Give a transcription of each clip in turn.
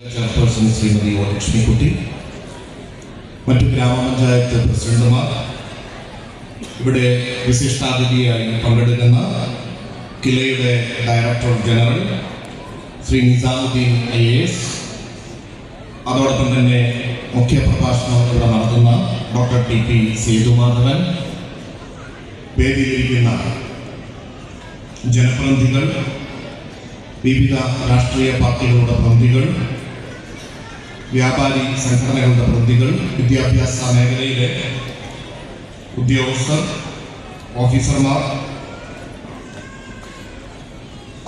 Chairperson Shrimati O Lakshmikutty, മറ്റു ഗ്രാമപഞ്ചായത്ത് പ്രസിഡന്റുമാർ, ഇവിടെ വിശിഷ്ടാതിഥിയായി പങ്കെടുക്കുന്ന കിലയുടെ director general Shri Nizamuddin IAS, അതോടൊപ്പം തന്നെ മുഖ്യപ്രഭാഷണം ഇവിടെ നടത്തുന്ന ഡോക്ടർ TP സേതുമാധവൻ, വേദിയിലിരിക്കുന്ന ജനപ്രതിനിധികൾ, വിവിധ രാഷ്ട്രീയ പാർട്ടികളുടെ പ്രതിനിധികൾ, വ്യാപാരി സംഘടനകളുടെ പ്രതിനിധികൾ, വിദ്യാഭ്യാസ മേഖലയിലെ ഉദ്യോഗസ്ഥർ, ഓഫീസർമാർ,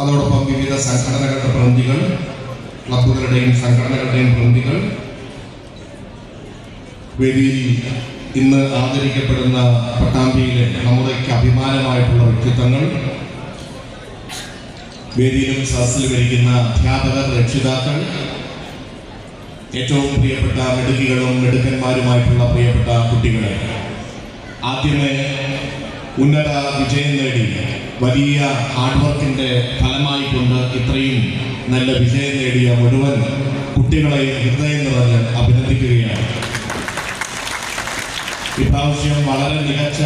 അതോടൊപ്പം വിവിധ സംഘടനകളുടെ പ്രതിനിധികൾ, ക്ലബ്ബുകളുടെയും സംഘടനകളുടെയും പ്രതിനിധികൾ, വേദിയിൽ ഇന്ന് ആദരിക്കപ്പെടുന്ന പട്ടാമ്പിയിലെ നമ്മുടെയൊക്കെ അഭിമാനമായിട്ടുള്ള വ്യക്തിത്വങ്ങൾ, വേദിയിലും സദസ്സിലും ഇരിക്കുന്ന അധ്യാപകർ, രക്ഷിതാക്കൾ, ഏറ്റവും പ്രിയപ്പെട്ട മിടുക്കികളും മിടുക്കന്മാരുമായിട്ടുള്ള പ്രിയപ്പെട്ട കുട്ടികളെ, ആദ്യമേ ഉന്നത വിജയം നേടി വലിയ ഹാർഡ് വർക്കിൻ്റെ ഫലമായി കൊണ്ട് ഇത്രയും നല്ല വിജയം നേടിയ മുഴുവൻ കുട്ടികളെയും ഹൃദയം നിറഞ്ഞ് അഭിനന്ദിക്കുകയാണ്. ഇപ്രാവശ്യം വളരെ മികച്ച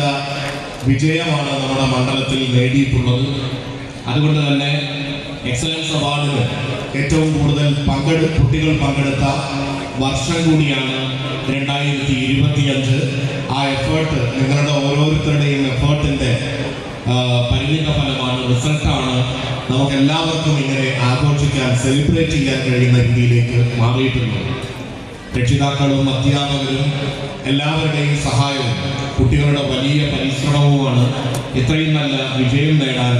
വിജയമാണ് നമ്മുടെ മണ്ഡലത്തിൽ നേടിയിട്ടുള്ളത്. അതുകൊണ്ട് തന്നെ എക്സലൻസ് അവാർഡിന് ഏറ്റവും കൂടുതൽ കുട്ടികൾ പങ്കെടുത്ത വർഷം കൂടിയാണ് 2025. ആ എഫേർട്ട്, നിങ്ങളുടെ ഓരോരുത്തരുടെയും എഫേർട്ടിൻ്റെ പരിണിത ഫലമാണ്, റിസൾട്ടാണ് നമുക്ക് എല്ലാവർക്കും ഇങ്ങനെ ആഘോഷിക്കാൻ, സെലിബ്രേറ്റ് ചെയ്യാൻ കഴിയുന്ന രീതിയിലേക്ക് മാറിയിട്ടുള്ളത്. രക്ഷിതാക്കളും അധ്യാപകരും എല്ലാവരുടെയും സഹായവും കുട്ടികളുടെ വലിയ പരിശ്രമവുമാണ് ഇത്രയും നല്ല വിജയം നേടാൻ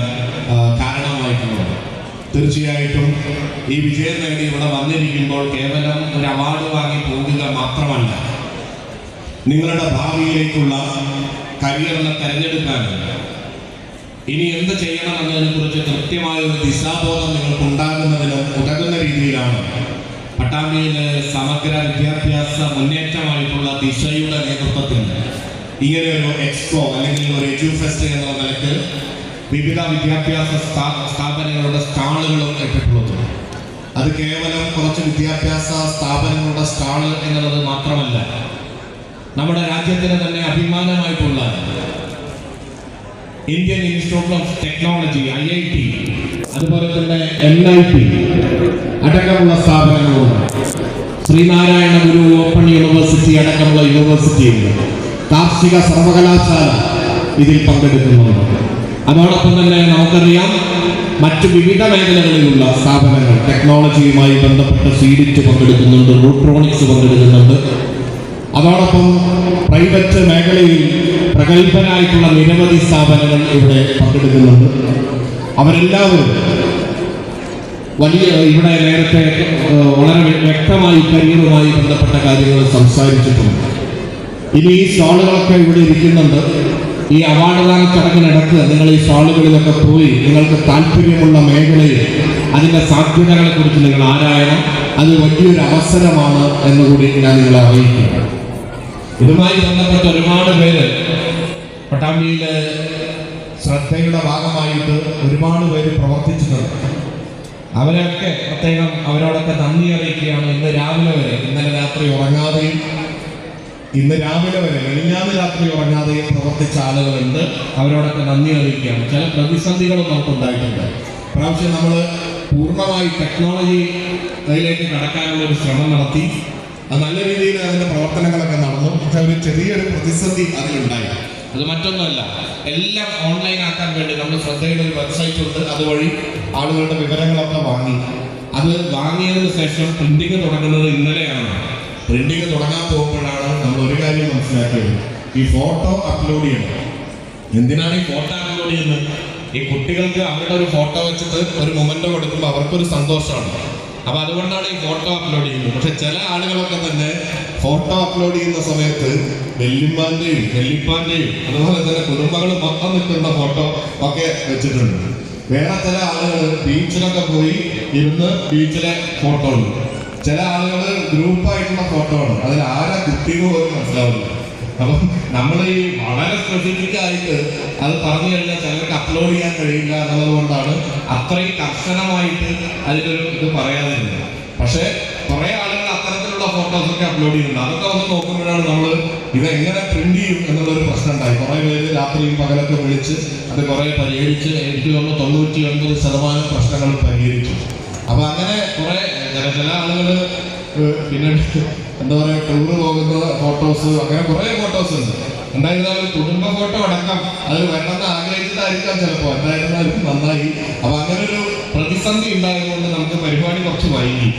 കാരണമായിട്ടുള്ളത്. തീർച്ചയായിട്ടും ഈ വിജയം നേടി ഇവിടെ വന്നിരിക്കുമ്പോൾ കേവലം ഒരു അവാർഡ് വാങ്ങി പോകുക മാത്രമല്ല, നിങ്ങളുടെ ഭാവിയിലേക്കുള്ള കരിയറിനെ തിരഞ്ഞെടുക്കാൻ ഇനി എന്ത് ചെയ്യണമെന്നതിനെ കുറിച്ച് കൃത്യമായ ഒരു ദിശാബോധം നിങ്ങൾക്ക് ഉണ്ടാകുന്നതിനും ഉതകുന്ന രീതിയിലാണ് പട്ടാമ്പിയിലെ സമഗ്ര വിദ്യാഭ്യാസ മുന്നേറ്റമായിട്ടുള്ള ദിശയുടെ നേതൃത്വത്തിൽ ഇങ്ങനെ ഒരു എക്സ്പോ അല്ലെങ്കിൽ ഒരു എഡ്യൂഫെസ്റ്റ് എന്ന നിലയ്ക്ക് വിവിധ വിദ്യാഭ്യാസ സ്ഥാപനങ്ങളുടെ സ്റ്റാളുകളും ഇട്ടിട്ടുള്ളത്. അത് കേവലം കുറച്ച് വിദ്യാഭ്യാസ സ്ഥാപനങ്ങളുടെ സ്റ്റാള് എന്നുള്ളത് മാത്രമല്ല, നമ്മുടെ രാജ്യത്തിന് തന്നെ അഭിമാനമായിട്ടുള്ള Indian institute of technology IIT, അതുപോലെ തന്നെ NIT അടക്കമുള്ള സ്ഥാപനങ്ങളുണ്ട്. ശ്രീനാരായണ ഗുരു ഓപ്പൺ യൂണിവേഴ്സിറ്റി അടക്കമുള്ള യൂണിവേഴ്സിറ്റിയുണ്ട്. കാർഷിക സർവകലാശാല ഇതിൽ പങ്കെടുക്കുന്നുണ്ട്. അതോടൊപ്പം തന്നെ നമുക്കറിയാം മറ്റു വിവിധ മേഖലകളിലുള്ള സ്ഥാപനങ്ങൾ ടെക്നോളജിയുമായി ബന്ധപ്പെട്ട് സീഡിറ്റ് പങ്കെടുക്കുന്നുണ്ട്, റൂട്രോണിക്സ് പങ്കെടുക്കുന്നുണ്ട്. അതോടൊപ്പം പ്രൈവറ്റ് മേഖലയിൽ പ്രഗത്ഭരായിട്ടുള്ള നിരവധി സ്ഥാപനങ്ങൾ ഇവിടെ പങ്കെടുക്കുന്നുണ്ട്. അവരെല്ലാവരും ഇവിടെ നേരത്തെ വളരെ വ്യക്തമായി കരിയറുമായി ബന്ധപ്പെട്ട കാര്യങ്ങൾ സംസാരിച്ചിട്ടുണ്ട്. ഇനി ഈ സ്റ്റാളുകളൊക്കെ ഇവിടെ ഇരിക്കുന്നുണ്ട്. ഈ അവാർഡ് ദാന ചടങ്ങിനിടക്ക് നിങ്ങൾ ഈ സ്റ്റാളുകളിലൊക്കെ പോയി നിങ്ങൾക്ക് താല്പര്യമുള്ള മേഖലയിൽ അതിൻ്റെ സാധ്യതകളെ കുറിച്ച് നിങ്ങൾ ആരായണം. അത് വലിയൊരു അവസരമാണ് എന്നുകൂടി ഞാൻ നിങ്ങളെ അറിയിക്കുക. ഇതുമായി ബന്ധപ്പെട്ട് ഒരുപാട് പേര് പട്ടാമ്പിയിലെ ശ്രദ്ധയുടെ ഭാഗമായിട്ട് ഒരുപാട് പേര് പ്രവർത്തിച്ചിട്ടുണ്ട്. അവരൊക്കെ പ്രത്യേകം അവരോടൊക്കെ നന്ദി അറിയിക്കുകയാണ്. ഇന്ന് രാവിലെ വരെ, ഇന്നലെ രാത്രി ഉറങ്ങാതെയും ഇന്ന് രാവിലെ വരെ, മെലിഞ്ഞാന്ന് രാത്രി ഉറങ്ങാതെയും പ്രവർത്തിച്ച ആളുകളുണ്ട്. അവരോടൊക്കെ നന്ദി അറിയിക്കുകയാണ്. ചില പ്രതിസന്ധികളും നമുക്കുണ്ടായിട്ടുണ്ട്. പ്രാവശ്യം നമ്മൾ പൂർണ്ണമായി ടെക്നോളജിയിലേക്ക് കടക്കാനുള്ള ഒരു ശ്രമം നടത്തി. അത് നല്ല രീതിയിൽ അതിൻ്റെ പ്രവർത്തനങ്ങളൊക്കെ നടന്നു. പക്ഷെ ഒരു ചെറിയൊരു പ്രതിസന്ധി അതിലുണ്ടായി. അത് മറ്റൊന്നുമല്ല, എല്ലാം ഓൺലൈൻ ആക്കാൻ വേണ്ടി നമ്മൾ ശ്രദ്ധയുടെ ഒരു വെബ്സൈറ്റ് ഉണ്ട്. അതുവഴി ആളുകളുടെ വിവരങ്ങളൊക്കെ വാങ്ങി. അത് വാങ്ങിയതിന് ശേഷം പ്രിന്റിങ് തുടങ്ങുന്നത് ഇന്നലെയാണ്. പ്രിന്റിങ് തുടങ്ങാൻ പോകുമ്പോഴാണ് നമ്മൾ ഒരു കാര്യം മനസ്സിലാക്കിയത്, ഈ ഫോട്ടോ അപ്ലോഡ് ചെയ്യണം. എന്തിനാണ് ഈ ഫോട്ടോ അപ്ലോഡ് ചെയ്യുന്നത്? ഈ കുട്ടികൾക്ക് അവരുടെ ഒരു ഫോട്ടോ വെച്ചിട്ട് ഒരു മൊമെന്റോ കൊടുക്കുമ്പോൾ അവർക്കൊരു സന്തോഷമാണ്. അപ്പൊ അതുകൊണ്ടാണ് ഈ ഫോട്ടോ അപ്ലോഡ് ചെയ്യുന്നത്. പക്ഷെ ചില ആളുകളൊക്കെ തന്നെ ഫോട്ടോ അപ്ലോഡ് ചെയ്യുന്ന സമയത്ത് വെല്ലിമ്മാന്റെയും വെല്ലിപ്പാന്റെയും അതുപോലെ തന്നെ കുടുംബങ്ങൾ മൊത്തം നിൽക്കുന്ന ഫോട്ടോ ഒക്കെ വെച്ചിട്ടുണ്ട്. വേറെ ചില ആളുകൾ ബീച്ചിലൊക്കെ പോയി ഇരുന്ന് ബീച്ചിലെ ഫോട്ടോ ഉണ്ട്. ചില ആളുകൾ ഗ്രൂപ്പായിട്ടുള്ള ഫോട്ടോ ആണ്. അതിൽ ആരാ കുട്ടികൾ പോലും മനസ്സിലാവില്ല. അപ്പം നമ്മൾ ഈ വളരെ സ്പെസിഫിക് ആയിട്ട് അത് പറഞ്ഞു കഴിഞ്ഞാൽ ചിലർക്ക് അപ്ലോഡ് ചെയ്യാൻ കഴിയില്ല എന്നുള്ളത് കൊണ്ടാണ് അത്രയും കർശനമായിട്ട് അതിലൊരു ഇത് പറയാതിരുന്നത്. പക്ഷേ കുറെ ആളുകൾ അത്തരത്തിലുള്ള ഫോട്ടോസൊക്കെ അപ്ലോഡ് ചെയ്യുന്നുണ്ട്. അതൊക്കെ ഒന്ന് നോക്കുമ്പോഴാണ് നമ്മൾ ഇത് എങ്ങനെ പ്രിന്റ് ചെയ്യും എന്നുള്ളൊരു പ്രശ്നം ഉണ്ടായി. കുറെ പേര് രാത്രിയും പകലൊക്കെ വിളിച്ച് അത് കുറെ പരിഹരിച്ച് എനിക്ക് തോന്നുന്നു 99% പ്രശ്നങ്ങൾ പരിഹരിച്ചു. അപ്പൊ അങ്ങനെ കുറെ ചില ആളുകൾ പിന്നെ എന്താ പറയാ ടൂറ് പോകുന്ന ഫോട്ടോസ്, അങ്ങനെ കുറെ ഫോട്ടോസ് ഉണ്ട്. എന്തായിരുന്നാലും കുടുംബ ഫോട്ടോ അടക്കം അതിൽ വരണമെന്ന് ആഗ്രഹിച്ചതായിരിക്കാം ചിലപ്പോൾ. എന്തായിരുന്നാലും നന്നായി. അപ്പൊ അങ്ങനെ ഒരു പ്രതിസന്ധി ഉണ്ടായതുകൊണ്ട് നമുക്ക് പരിപാടി കുറച്ച് വൈകി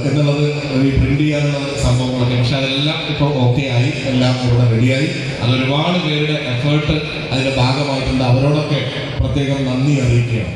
എന്നുള്ളത് ഈ പ്രിന്റ് ചെയ്യാനുള്ള സംഭവങ്ങളൊക്കെ. പക്ഷെ അതെല്ലാം ഇപ്പോൾ ഓക്കെ ആയി, എല്ലാം ഇവിടെ റെഡിയായി. അതൊരുപാട് പേരുടെ എഫേർട്ട് അതിന്റെ ഭാഗമായിട്ടുണ്ട്. അവരോടൊക്കെ പ്രത്യേകം നന്ദി അറിയിക്കുകയാണ്.